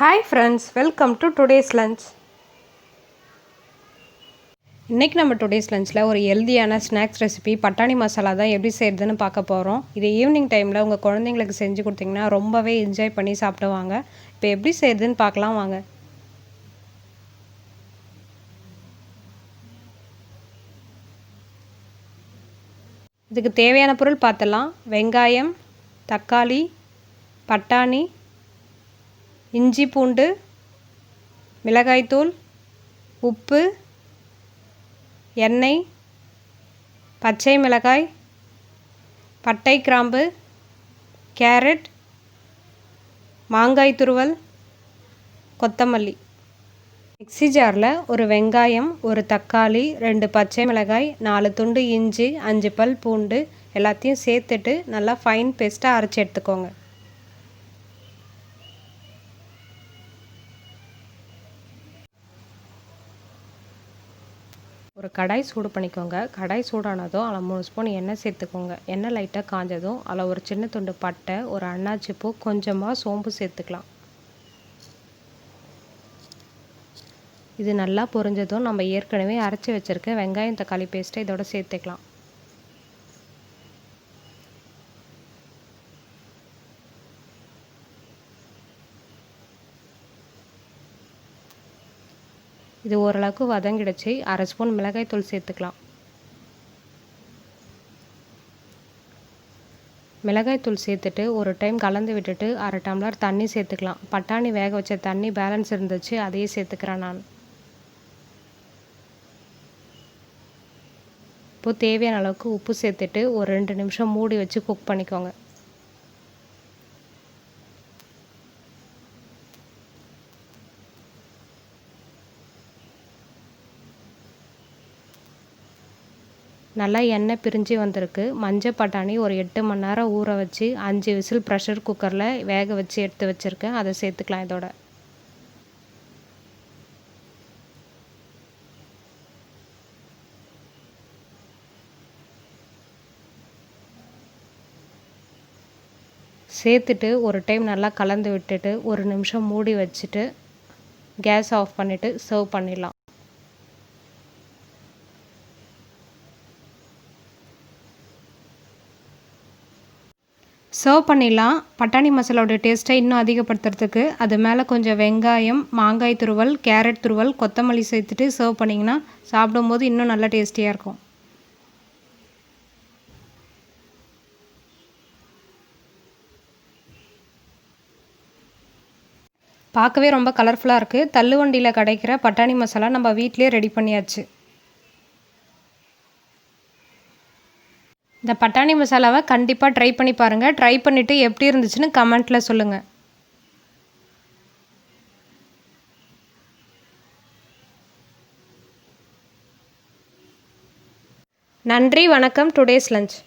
Hi friends, welcome to today's lunch. இன்றைக்கி நம்ம today's லஞ்சில் ஒரு ஹெல்தியான ஸ்நாக்ஸ் ரெசிபி பட்டாணி மசாலா தான் எப்படி செய்கிறதுன்னு பார்க்க போகிறோம். இது ஈவினிங் டைமில் உங்கள் குழந்தைங்களுக்கு செஞ்சு கொடுத்தீங்கன்னா ரொம்பவே என்ஜாய் பண்ணி சாப்பிடுவாங்க. இப்போ எப்படி செய்கிறதுன்னு பார்க்கலாம் வாங்க. இதுக்கு தேவையான பொருள் பார்த்தலாம். வெங்காயம், தக்காளி, பட்டாணி, இஞ்சி பூண்டு, மிளகாய்த்தூள், உப்பு, எண்ணெய், பச்சை மிளகாய், பட்டை கிராம்பு, கேரட், மாங்காய் துருவல், கொத்தமல்லி. மிக்ஸி ஜாரில் ஒரு வெங்காயம், ஒரு தக்காளி, 2 பச்சை மிளகாய், 4 துண்டு இஞ்சி, 5 பல் பூண்டு எல்லாத்தையும் சேர்த்துட்டு நல்லா ஃபைன் பேஸ்ட்டாக அரைச்சி எடுத்துக்கோங்க. ஒரு கடாய் சூடு பண்ணிக்கோங்க. கடாய் சூடானதும் அதில் 3 ஸ்பூன் எண்ணெய் சேர்த்துக்கோங்க. எண்ணெய் லைட்டாக காஞ்சதும் அதில் ஒரு சின்ன துண்டு பட்டை, ஒரு அன்னாச்சி பூ, கொஞ்சமாக சோம்பு சேர்த்துக்கலாம். இது நல்லா பொரிஞ்சதும் நம்ம ஏற்கனவே அரைச்சி வச்சுருக்க வெங்காயம் தக்காளி பேஸ்ட்டை இதோட சேர்த்துக்கலாம். இது ஓரளவுக்கு வதங்கிடுச்சு. 1/2 ஸ்பூன் மிளகாய் தூள் சேர்த்துக்கலாம். மிளகாய் தூள் சேர்த்துட்டு ஒரு டைம் கலந்து விட்டுட்டு 1/2 டம்ளர் தண்ணி சேர்த்துக்கலாம். பட்டாணி வேக வச்ச தண்ணி பேலன்ஸ் இருந்துச்சு, அதையே சேர்த்துக்கிறேன் நான். இப்போது தேவையான அளவுக்கு உப்பு சேர்த்துட்டு ஒரு 2 நிமிஷம் மூடி வச்சு குக் பண்ணிக்கோங்க. நல்லா எண்ணெய் பிரிஞ்சு வந்திருக்கு. மஞ்சள் பட்டாணி ஒரு 8 மணி நேரம் ஊற வச்சு 5 விசில் ப்ரெஷர் குக்கரில் வேக வச்சு எடுத்து வச்சுருக்கேன். அதை சேர்த்துக்கலாம் இதோட. சேர்த்துட்டு ஒரு டைம் நல்லா கலந்து விட்டுட்டு 1 நிமிஷம் மூடி வச்சுட்டு கேஸ் ஆஃப் பண்ணிவிட்டு சர்வ் பண்ணிடலாம். சர்வ் பண்ணிடலாம். பட்டாணி மசாலாவோட டேஸ்ட்டை இன்னும் அதிகப்படுத்துறதுக்கு அது மேலே கொஞ்சம் வெங்காயம், மாங்காய் துருவல், கேரட் துருவல், கொத்தமல்லி சேர்த்துட்டு சர்வ் பண்ணிங்கன்னா சாப்பிடும்போது இன்னும் நல்லா டேஸ்டியாக இருக்கும். பார்க்கவே ரொம்ப கலர்ஃபுல்லாக இருக்குது. தள்ளுவண்டியில் கிடைக்கிற பட்டாணி மசாலா நம்ம வீட்டிலே ரெடி பண்ணியாச்சு. இந்த பட்டாணி மசாலாவை கண்டிப்பாக ட்ரை பண்ணி பாருங்கள். ட்ரை பண்ணிவிட்டு எப்படி இருந்துச்சுன்னு கமெண்ட்டில் சொல்லுங்கள். நன்றி, வணக்கம். Today's lunch.